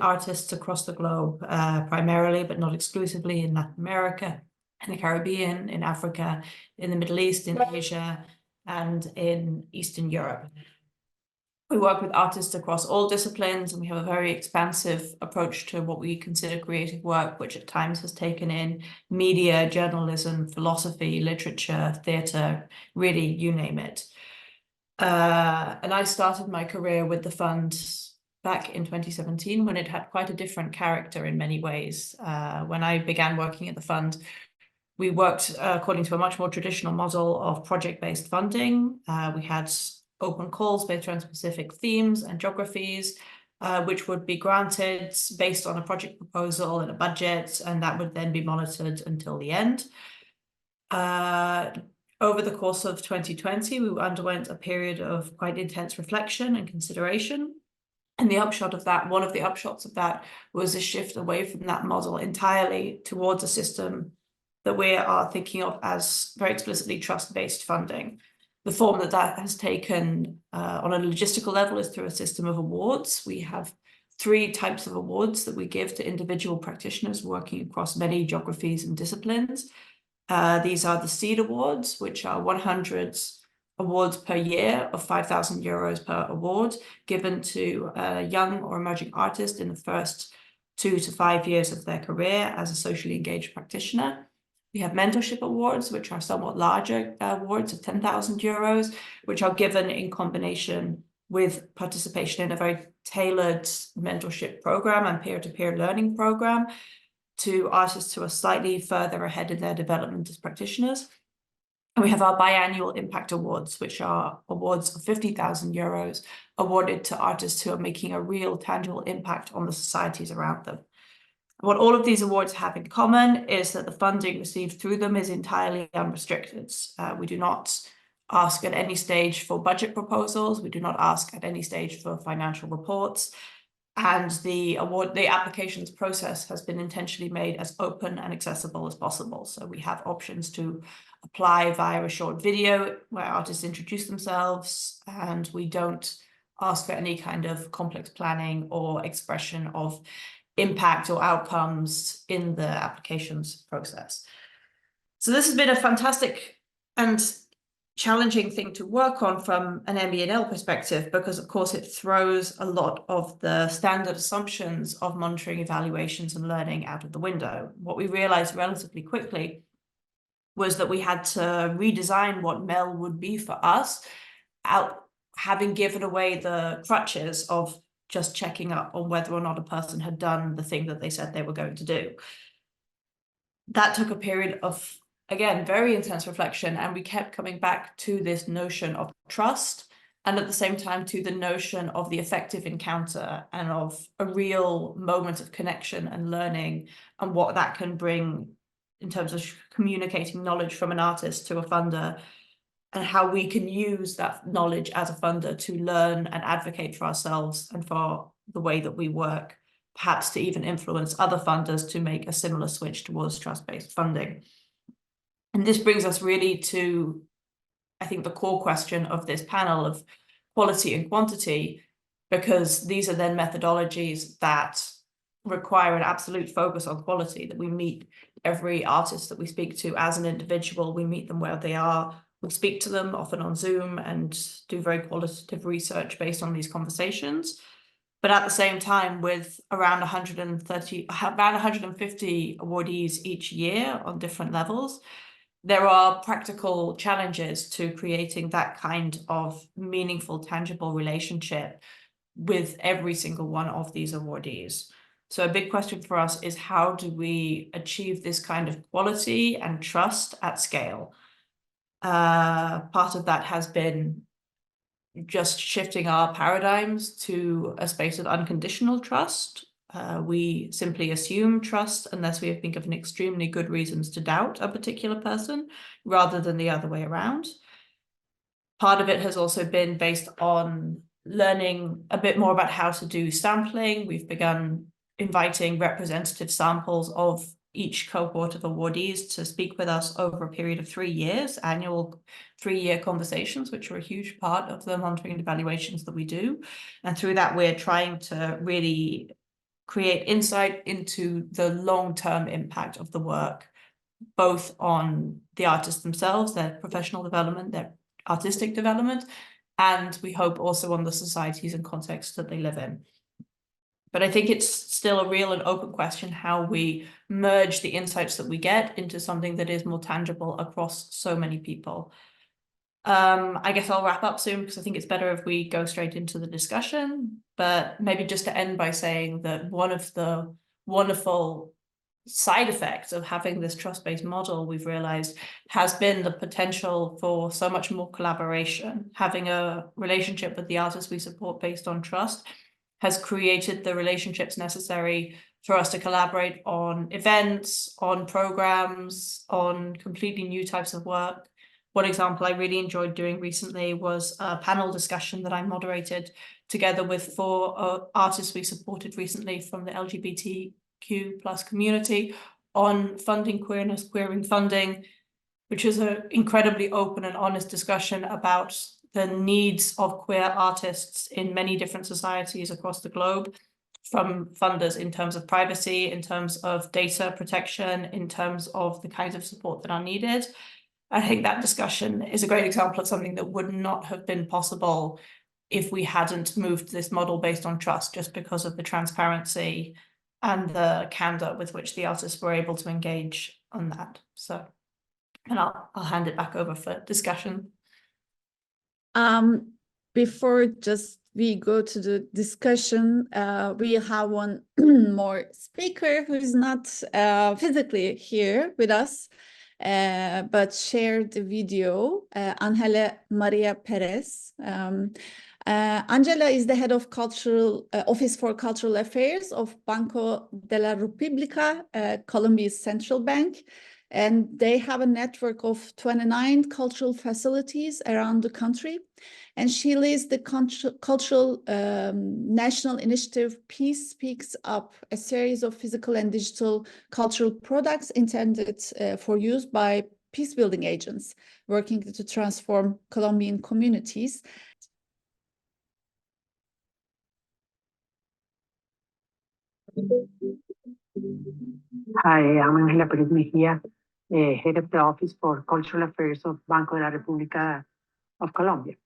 artists across the globe, primarily, but not exclusively, in Latin America, in the Caribbean, in Africa, in the Middle East, in Asia, and in Eastern Europe. We work with artists across all disciplines, and we have a very expansive approach to what we consider creative work, which at times has taken in media, journalism, philosophy, literature, theatre, really, you name it. And I started my career with the fund back in 2017, when it had quite a different character in many ways. When I began working at the fund, we worked according to a much more traditional model of project-based funding. We had open calls based on specific themes and geographies, which would be granted based on a project proposal and a budget, and that would then be monitored until the end. Over the course of 2020, we underwent a period of quite intense reflection and consideration. And the upshot of that, one of the upshots of that, was a shift away from that model entirely towards a system that we are thinking of as very explicitly trust-based funding. The form that has taken on a logistical level is through a system of awards. We have 3 types of awards that we give to individual practitioners working across many geographies and disciplines. These are the SEED Awards, which are 100 awards per year of €5,000 per award, given to a young or emerging artist in the first 2 to 5 years of their career as a socially engaged practitioner. We have mentorship awards, which are somewhat larger awards of €10,000, which are given in combination with participation in a very tailored mentorship program and peer-to-peer learning program to artists who are slightly further ahead in their development as practitioners. And we have our biannual impact awards, which are awards of €50,000 awarded to artists who are making a real tangible impact on the societies around them. What all of these awards have in common is that the funding received through them is entirely unrestricted. We do not ask at any stage for budget proposals. We do not ask at any stage for financial reports. And the applications process has been intentionally made as open and accessible as possible. So we have options to apply via a short video where artists introduce themselves, and we don't ask for any kind of complex planning or expression of impact or outcomes in the applications process. So this has been a fantastic and challenging thing to work on from an ME&L perspective, because of course it throws a lot of the standard assumptions of monitoring, evaluations, and learning out of the window. What we realized relatively quickly was that we had to redesign what MEL would be for us, having given away the crutches of just checking up on whether or not a person had done the thing that they said they were going to do. That took a period of, again, very intense reflection, and we kept coming back to this notion of trust, and at the same time to the notion of the effective encounter and of a real moment of connection and learning, and what that can bring in terms of communicating knowledge from an artist to a funder, and how we can use that knowledge as a funder to learn and advocate for ourselves and for the way that we work, perhaps to even influence other funders to make a similar switch towards trust-based funding. And this brings us really to, I think, the core question of this panel of quality and quantity, because these are then methodologies that require an absolute focus on quality, that we meet every artist that we speak to as an individual. We meet them where they are. We speak to them often on Zoom and do very qualitative research based on these conversations. But at the same time, with around 150 awardees each year on different levels, there are practical challenges to creating that kind of meaningful, tangible relationship with every single one of these awardees. So a big question for us is, how do we achieve this kind of quality and trust at scale? Part of that has been just shifting our paradigms to a space of unconditional trust. We simply assume trust unless we have been given extremely good reasons to doubt a particular person, rather than the other way around. Part of it has also been based on learning a bit more about how to do sampling. We've begun inviting representative samples of each cohort of awardees to speak with us over a period of 3 years, annual 3-year conversations, which are a huge part of the monitoring and evaluations that we do. And through that, we're trying to really create insight into the long-term impact of the work, both on the artists themselves, their professional development, their artistic development, and we hope also on the societies and contexts that they live in. But I think it's still a real and open question how we merge the insights that we get into something that is more tangible across so many people. I guess I'll wrap up soon because I think it's better if we go straight into the discussion, but maybe just to end by saying that one of the wonderful side effects of having this trust-based model, we've realized, has been the potential for so much more collaboration. Having a relationship with the artists we support based on trust has created the relationships necessary for us to collaborate on events, on programs, on completely new types of work. One example I really enjoyed doing recently was a panel discussion that I moderated together with 4 artists we supported recently from the LGBTQ+ community on funding queerness, queering funding, which is an incredibly open and honest discussion about the needs of queer artists in many different societies across the globe, from funders in terms of privacy, in terms of data protection, in terms of the kinds of support that are needed. I think that discussion is a great example of something that would not have been possible if we hadn't moved this model based on trust, just because of the transparency and the candor with which the artists were able to engage on that. So, and I'll hand it back over for discussion. Before just we go to the discussion, we have one more speaker who is not physically here with us, but shared the video, Angela Maria Pérez. Angela is the head of Office for Cultural Affairs of Banco de la República, Colombia's central bank. And they have a network of 29 cultural facilities around the country. And she leads the cultural national initiative Peace Speaks Up, a series of physical and digital cultural products intended for use by peace-building agents working to transform Colombian communities. Hi, I'm Angela Pérez Mejía, head of the Office for Cultural Affairs of Banco de la República of Colombia,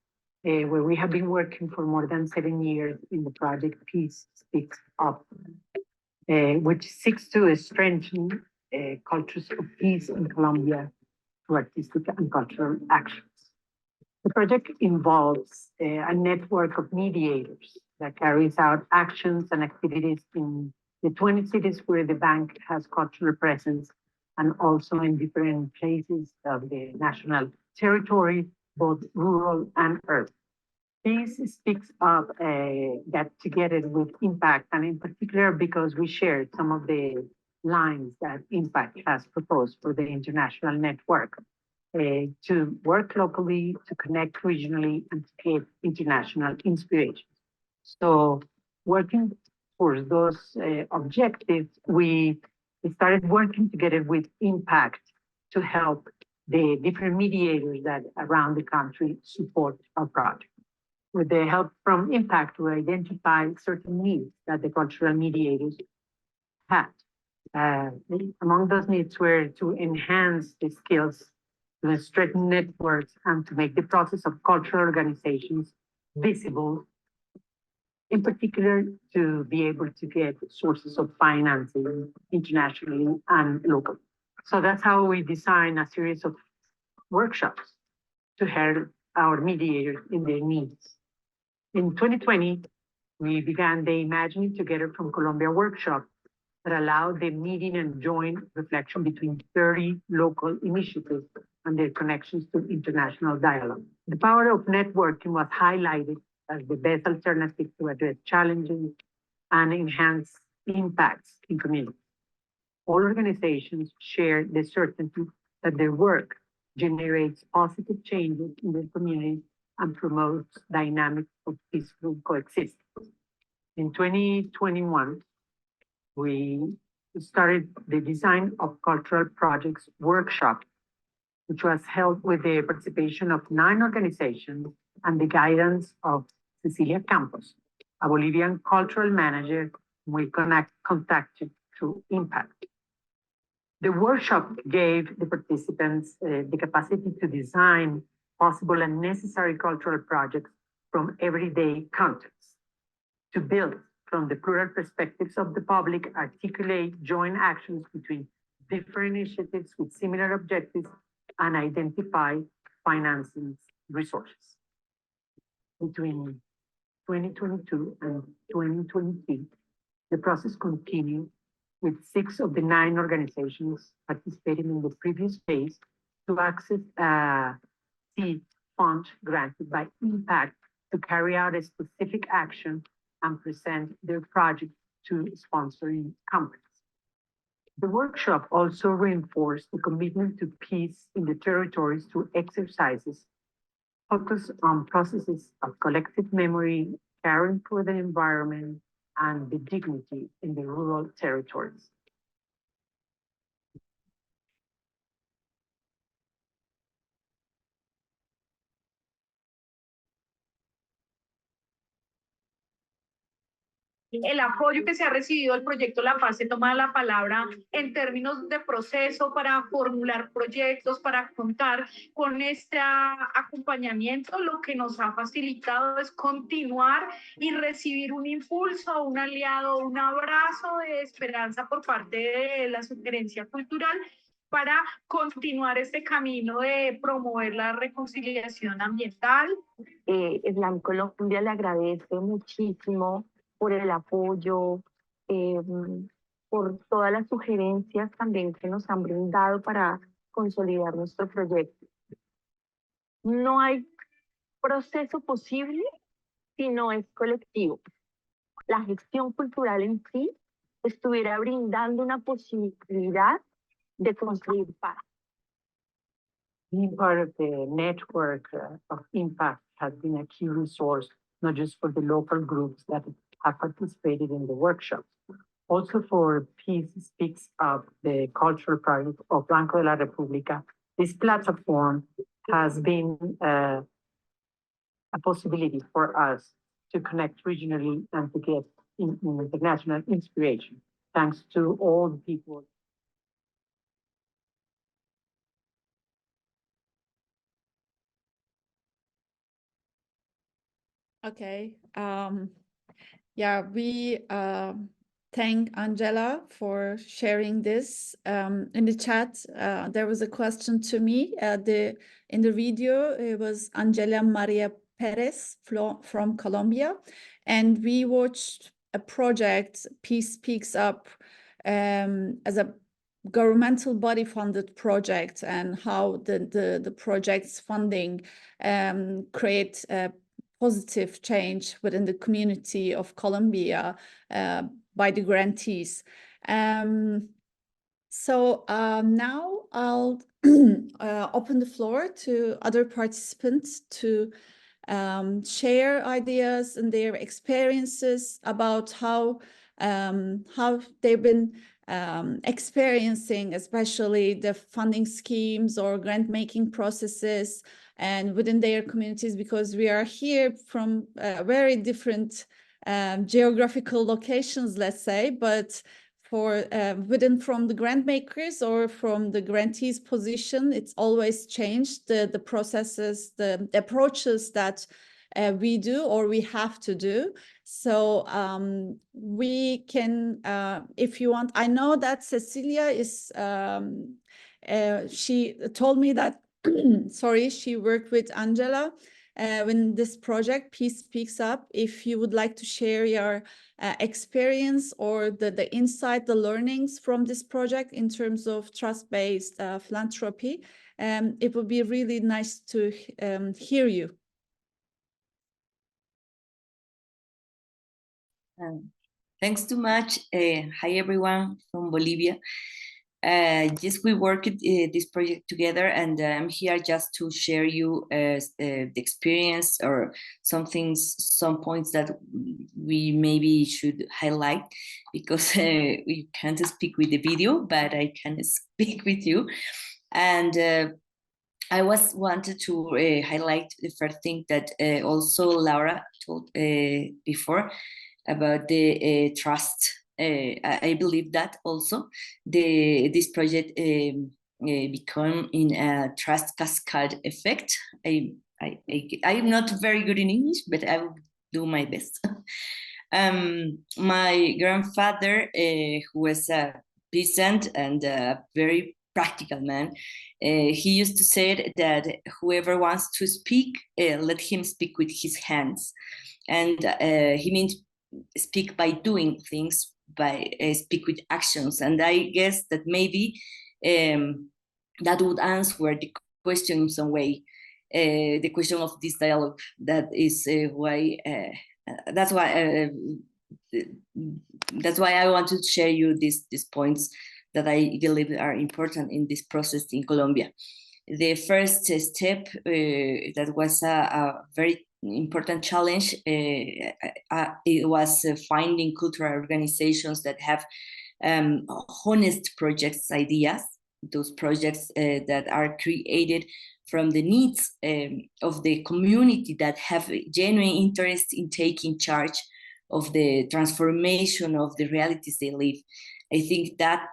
where we have been working for more than 7 years in the project Peace Speaks Up, which seeks to strengthen cultures of peace in Colombia through artistic and cultural actions. The project involves a network of mediators that carries out actions and activities in the 20 cities where the bank has cultural presence, and also in different places of the national territory, both rural and urban. This speaks up that together with Impact, and in particular because we shared some of the lines that Impact has proposed for the international network to work locally, to connect regionally, and to get international inspiration. So working for those objectives, we started working together with Impact to help the different mediators that around the country support our project. With the help from Impact, we identified certain needs that the cultural mediators had. Among those needs were to enhance the skills, to strengthen networks, and to make the process of cultural organizations visible, in particular, to be able to get sources of financing internationally and locally. So that's how we design a series of workshops to help our mediators in their needs. In 2020, we began the Imagining Together from Colombia workshop that allowed the meeting and joint reflection between 30 local initiatives and their connections to international dialogue. The power of networking was highlighted as the best alternative to address challenges and enhance impacts in communities. All organizations share the certainty that their work generates positive changes in their communities and promotes dynamics of peaceful coexistence. In 2021, we started the Design of Cultural Projects workshop, which was held with the participation of 9 organizations and the guidance of Cecilia Campos, a Bolivian cultural manager We contacted through impact. The workshop gave the participants the capacity to design possible and necessary cultural projects from everyday contexts, to build from the plural perspectives of the public, articulate joint actions between different initiatives with similar objectives, and identify financing resources. Between 2022 and 2023, the process continued with 6 of the 9 organizations participating in the previous phase to access a seed fund granted by Impact to carry out a specific action and present their project to sponsoring companies. The workshop also reinforced the commitment to peace in the territories through exercises focused on processes of collective memory, caring for the environment, and the dignity in the rural territories. El apoyo que se ha recibido al proyecto La Paz se toma la palabra en términos de proceso para formular proyectos, para contar con este acompañamiento. Lo que nos ha facilitado es continuar y recibir un impulso, un aliado, un abrazo de esperanza por parte de la Sugerencia Cultural para continuar este camino de promover la reconciliación ambiental. Islam Colombia le agradece muchísimo por el apoyo, por todas las sugerencias también que nos han brindado para consolidar nuestro proyecto. No hay proceso posible si no es colectivo. La gestión cultural en sí estuviera brindando una posibilidad de construir paz. Being part of the network of impact has been a key resource, not just for the local groups that have participated in the workshops, also for Peace Speaks Up, the cultural project of Banco de la República. This platform has been a possibility for us to connect regionally and to get international inspiration, thanks to all the people. Okay. Yeah, we thank Angela for sharing this. In the chat, there was a question to me. In the video, it was Angela Maria Pérez from Colombia, and we watched a project, Peace Speaks Up, as a governmental body funded project, and how the project's funding create positive change within the community of Colombia by the grantees. So now I'll open the floor to other participants to share ideas and their experiences about how they've been experiencing, especially the funding schemes or grant making processes and within their communities, because we are here from very different geographical locations, let's say, but for from the grant makers or from the grantees position, it's always changed the processes, the approaches that we do or we have to do. So we can, if you want, I know that Cecilia is, she told me that, sorry, she worked with Angela in this project, Peace Speaks Up. If you would like to share your experience or the insight, the learnings from this project in terms of trust-based philanthropy, it would be really nice to hear you. Thanks too much. Hi, everyone from Bolivia. Yes, we worked this project together, and I'm here just to share you the experience or some things, some points that we maybe should highlight, because we can't speak with the video, but I can speak with you. And I wanted to highlight the first thing that also Laura told before. about the trust. I believe that also this project become in a trust cascade effect. I'm not very good in English, but I will do my best. My grandfather, who was a peasant and a very practical man, he used to say that whoever wants to speak, let him speak with his hands. And he means speak by doing things, by speak with actions. And I guess that maybe that would answer the question in some way, the question of this dialogue. That is why that's why I want to share you these points that I believe are important in this process in Colombia. The first step that was a very important challenge, it was finding cultural organizations that have honest projects ideas, those projects that are created from the needs of the community, that have genuine interest in taking charge of the transformation of the realities they live. I think that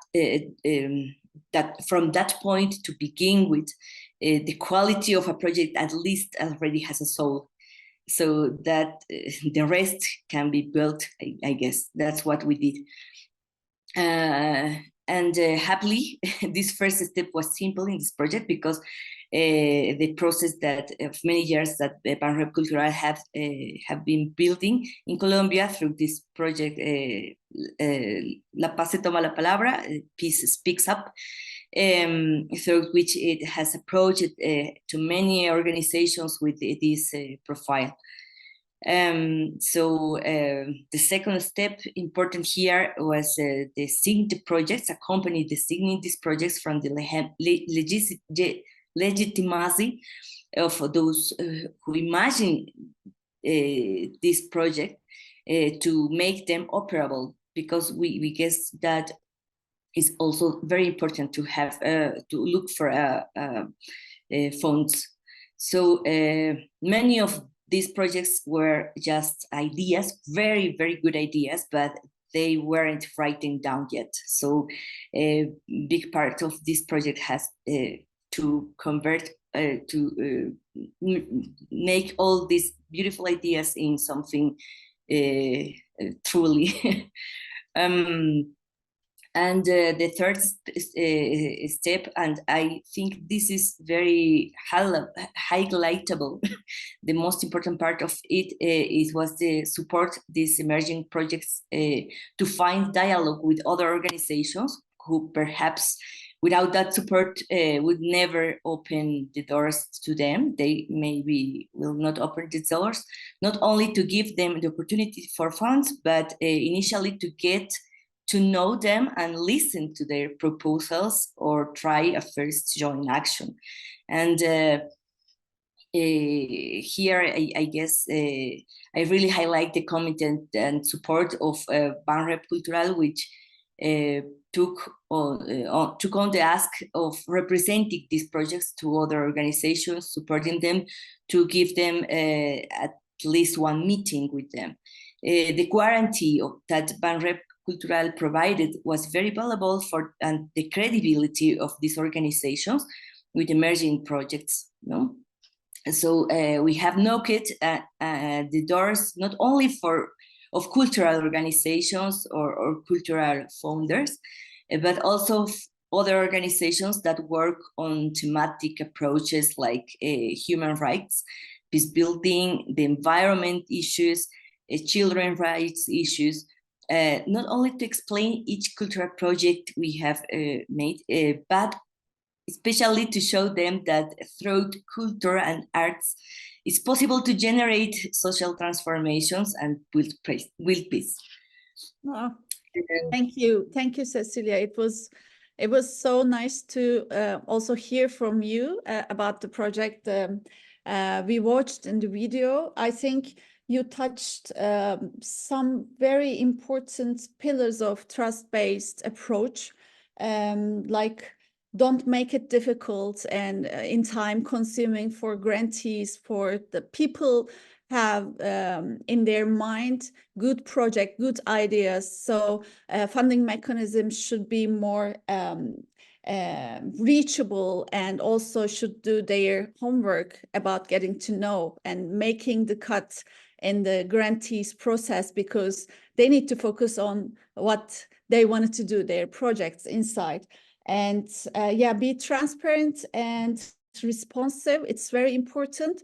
that from that point to begin with, the quality of a project at least already has a soul, so that the rest can be built. I guess that's what we did. And happily, this first step was simple in this project, because the process that of many years that Banrep Cultural have been building in Colombia through this project, La Paz se toma la palabra, Peace Speaks Up, through which it has approached to many organizations with this profile. So the second step important here was the signature projects, accompany the signing these projects from the legitimacy of those who imagine this project to make them operable, because we guess that it's also very important to have to look for funds. So many of these projects were just ideas, very, very good ideas, but they weren't written down yet. So a big part of this project has to convert, to make all these beautiful ideas in something truly. And the third step, and I think this is very highlightable, the most important part of it, was to support these emerging projects to find dialogue with other organizations who perhaps without that support would never open the doors to them. They maybe will not open the doors, not only to give them the opportunity for funds, but initially to get to know them and listen to their proposals, or try a first joint action. And here, I guess, I really highlight the commitment and support of Banrep Cultural, which took on the ask of representing these projects to other organizations, supporting them, to give them at least one meeting with them. The guarantee that Banrep Cultural provided was very valuable for and the credibility of these organizations with emerging projects. No? So we have knocked the doors not only of cultural organizations or cultural founders, but also other organizations that work on thematic approaches like human rights, peace building, the environment issues, children's rights issues. Not only to explain each cultural project we have made, but especially to show them that through culture and arts, it's possible to generate social transformations and build peace. Oh, thank you, Cecilia. It was so nice to also hear from you about the project we watched in the video. I think you touched some very important pillars of trust-based approach, like don't make it difficult and in time consuming for grantees, for the people have in their mind good project, good ideas. So funding mechanisms should be more reachable, and also should do their homework about getting to know and making the cut in the grantees process, because they need to focus on what they wanted to do, their projects inside. And yeah, be transparent and responsive. It's very important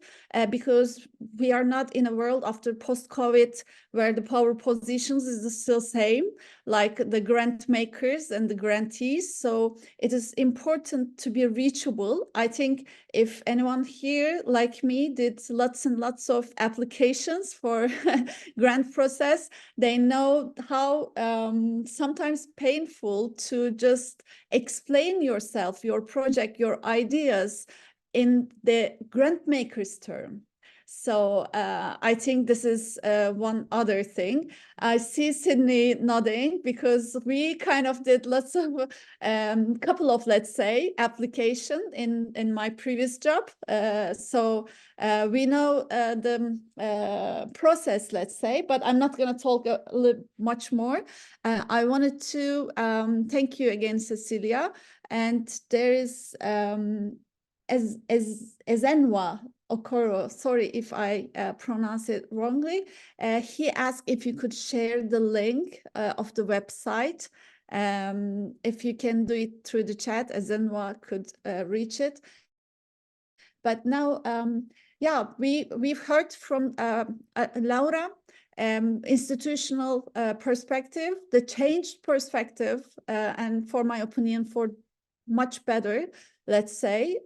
because we are not in a world after post-COVID where the power positions is still same, like the grant makers and the grantees. So it is important to be reachable. I think if anyone here like me did lots and lots of applications for grant process, they know how sometimes painful to just explain yourself, your project, your ideas in the grant maker's term. So I think this is one other thing. I see Sydney nodding because we kind of did lots of couple of, let's say, application in my previous job. So we know the process, let's say, but I'm not going to talk a little much more. I wanted to thank you again, Cecilia. And there is Ezenwa Okoro, sorry if I pronounce it wrongly. He asked if you could share the link of the website. If you can do it through the chat, Ezenwa could reach it. But now, yeah, we've heard from Laura, institutional perspective, the changed perspective, and for my opinion, for much better, let's say.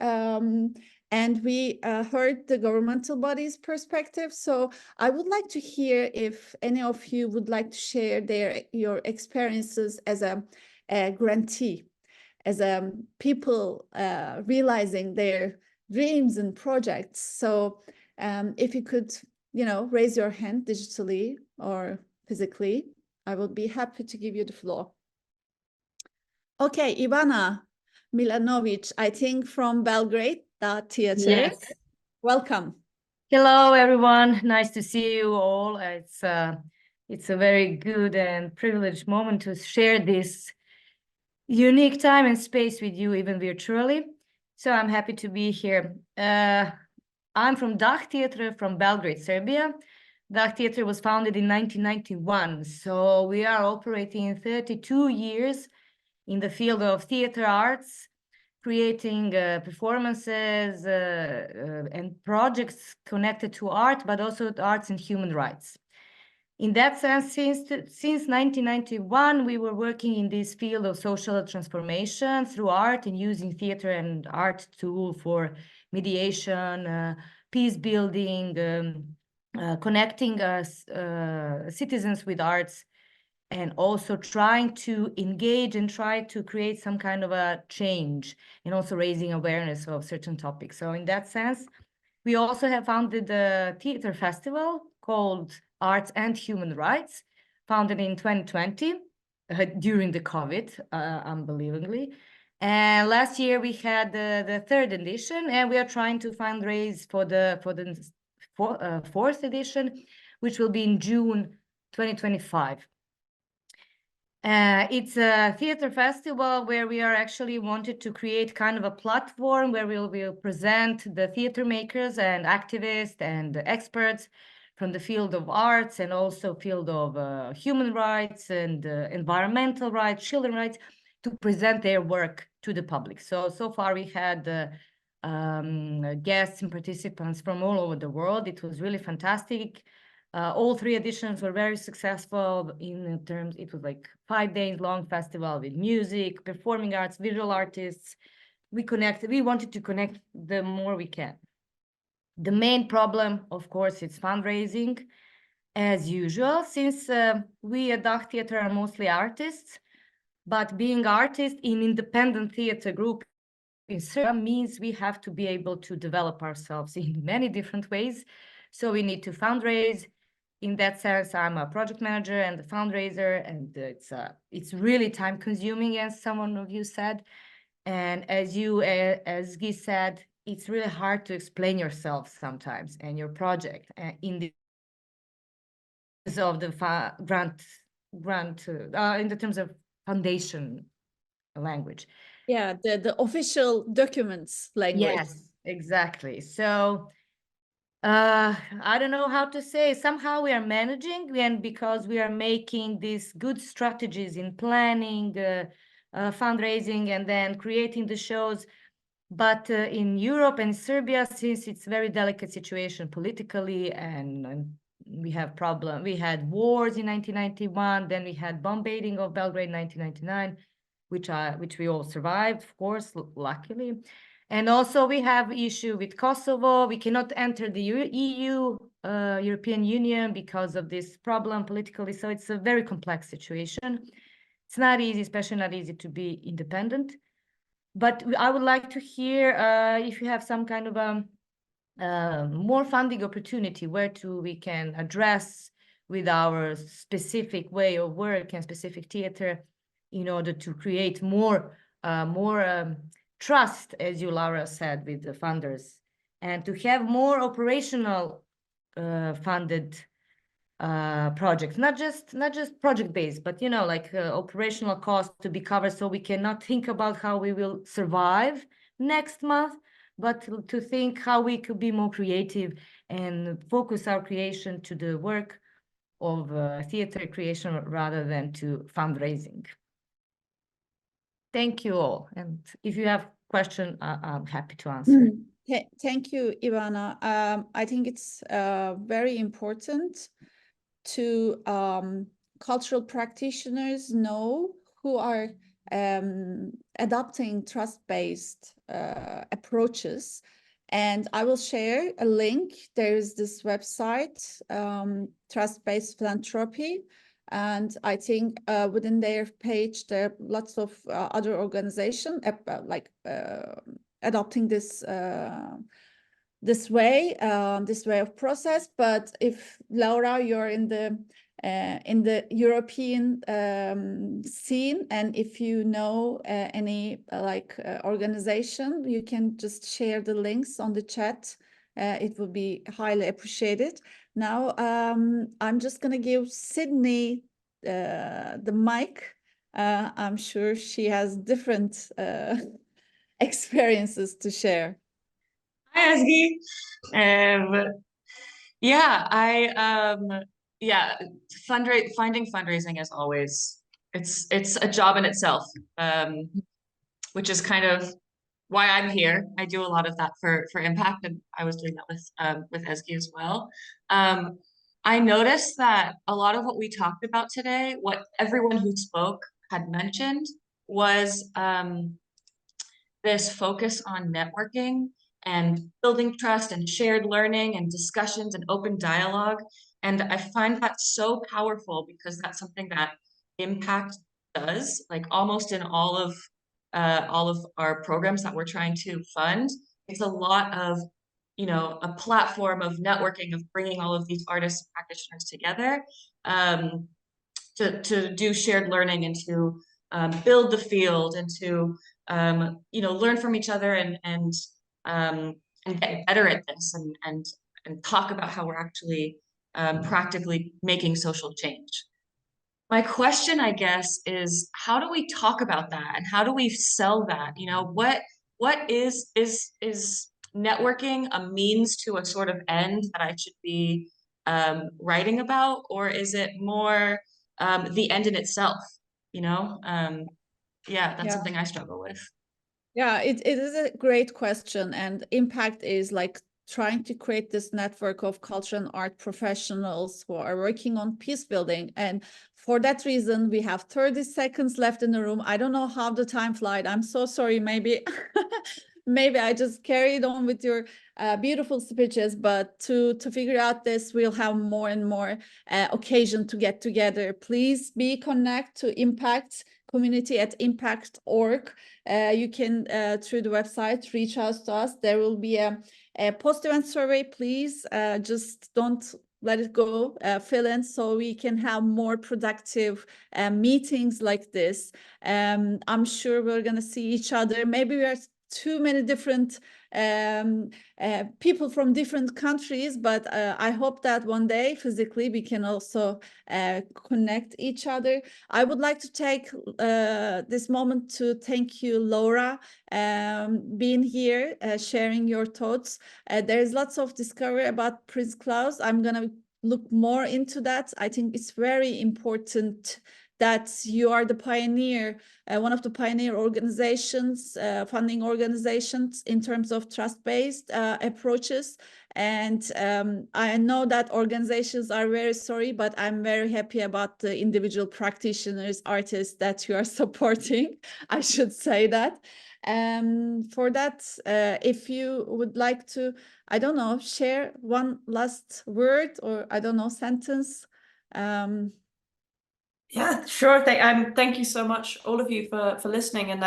And we heard the governmental bodies' perspective. So I would like to hear if any of you would like to share your experiences as a grantee, as people realizing their dreams and projects. So if you could, raise your hand digitally or physically, I would be happy to give you the floor. Okay, Ivana Milanovic, I think from Belgrade Theater. Yes. Welcome. Hello, everyone. Nice to see you all. It's a very good and privileged moment to share this unique time and space with you, even virtually. So I'm happy to be here. I'm from DAH Theater from Belgrade, Serbia. DAH Theater was founded in 1991. So we are operating 32 years in the field of theater arts, creating performances and projects connected to art, but also to arts and human rights. In that sense, since 1991, we were working in this field of social transformation through art and using theater and art tool for mediation, peace building, connecting citizens with arts, and also trying to engage and try to create some kind of a change, and also raising awareness of certain topics. So in that sense, we also have founded a theater festival called Arts and Human Rights, founded in 2020 during the COVID, unbelievably. And last year we had the third edition, and we are trying to fundraise for the fourth edition, which will be in June 2025. It's a theater festival where we are actually wanted to create kind of a platform where we will present the theater makers and activists and experts from the field of arts and also field of human rights and environmental rights, children's rights, to present their work to the public. So far we had guests and participants from all over the world. It was really fantastic. All three editions were very successful in terms, it was like 5 days long festival with music, performing arts, visual artists. We wanted to connect the more we can. The main problem, of course, is fundraising, as usual, since we at DAH Theater are mostly artists, but being artists in independent theater group in Serbia means we have to be able to develop ourselves in many different ways. So we need to fundraise. In that sense, I'm a project manager and a fundraiser, and it's really time consuming, as someone of you said. And as Ezgi said, it's really hard to explain yourself sometimes and your project in the of the grant in the terms of foundation language. Yeah, the official documents language. Yes, exactly. So I don't know how to say. Somehow we are managing, and because we are making these good strategies in planning, fundraising, and then creating the shows. But in Europe and Serbia, since it's a very delicate situation politically, and we have problem. We had wars in 1991, then we had bombarding of Belgrade in 1999, which we all survived, of course, luckily. And also we have issue with Kosovo. We cannot enter the EU, European Union, because of this problem politically. So it's a very complex situation. It's not easy, especially not easy to be independent. But I would like to hear if you have some kind of more funding opportunity where we can address with our specific way of work and specific theater in order to create more trust, as you, Laura, said, with the funders, and to have more operational funded projects, not just project based, but like operational costs to be covered, so we cannot think about how we will survive next month, but to think how we could be more creative and focus our creation to the work of theater creation rather than to fundraising. Thank you all, and if you have question, I'm happy to answer. Thank you, Ivana. I think it's very important to cultural practitioners know who are adopting trust-based approaches. And I will share a link. There is this website, Trust-Based Philanthropy. And I think within their page, there are lots of other organizations adopting this way of process. But if Laura, you're in the European scene, and if you know any organization, you can just share the links on the chat. It would be highly appreciated. Now I'm just gonna give Sydney the mic. I'm sure she has different experiences to share. Hi, Ezgi. Finding fundraising as always. It's a job in itself, which is kind of why I'm here. I do a lot of that for impact, and I was doing that with Ezgi as well. I noticed that a lot of what we talked about today, what everyone who spoke had mentioned, was this focus on networking and building trust and shared learning and discussions and open dialogue. And I find that so powerful because that's something that Impact does, like almost in all of our programs that we're trying to fund. It's a lot of, a platform of networking, of bringing all of these artists and practitioners together to do shared learning and to build the field and to, learn from each other and get better at this and talk about how we're actually practically making social change. My question, I guess, is how do we talk about that and how do we sell that? What is networking a means to a sort of end that I should be writing about, or is it more the end in itself? That's something I struggle with. Yeah, it is a great question, and Impact is like trying to create this network of culture and art professionals who are working on peace building. And for that reason, we have 30 seconds left in the room. I don't know how the time flies. I'm so sorry. Maybe I just carried on with your beautiful speeches, but to figure out this, we'll have more and more occasion to get together. Please be connect to Impact community at impact.org. You can, through the website, reach out to us. There will be a post-event survey. Please just don't let it go, fill in, so we can have more productive meetings like this. I'm sure we're going to see each other. Maybe we are too many different people from different countries, but I hope that one day physically we can also connect each other. I would like to take this moment to thank you, Laura, being here, sharing your thoughts. There's lots of discovery about Prince Claus. I'm gonna look more into that. I think it's very important that you are the pioneer, one of the pioneer organizations, funding organizations in terms of trust-based approaches. And I know that organizations are very sorry, but I'm very happy about the individual practitioners, artists that you are supporting. I should say that. For that, if you would like to, I don't know, share one last word or I don't know, sentence. Yeah, sure. Thank you so much, all of you, for listening. And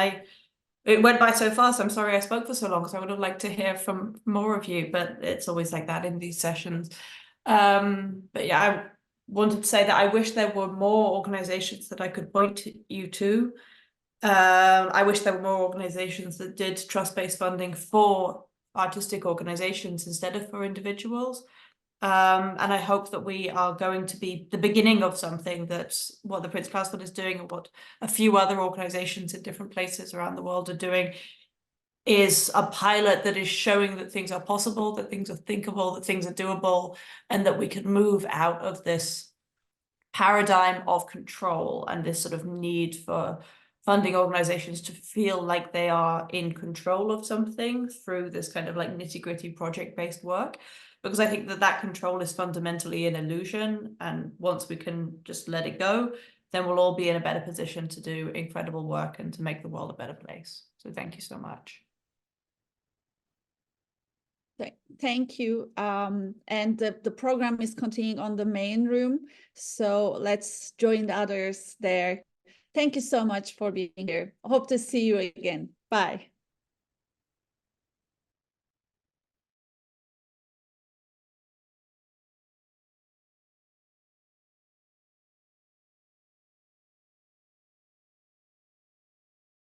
it went by so fast. I'm sorry I spoke for so long, because I would have liked to hear from more of you, but it's always like that in these sessions. But yeah, I wanted to say that I wish there were more organizations that I could point you to. I wish there were more organizations that did trust-based funding for artistic organizations instead of for individuals. And I hope that we are going to be the beginning of something. That's what the Prince Claus Fund is doing, and what a few other organizations in different places around the world are doing, is a pilot that is showing that things are possible, that things are thinkable, that things are doable, and that we can move out of this paradigm of control and this sort of need for funding organizations to feel like they are in control of something through this kind of like nitty-gritty project-based work. Because I think that control is fundamentally an illusion, and once we can just let it go, then we'll all be in a better position to do incredible work and to make the world a better place. So thank you so much. Thank you. And the program is continuing on the main room, so let's join the others there. Thank you so much for being here. Hope to see you again. Bye.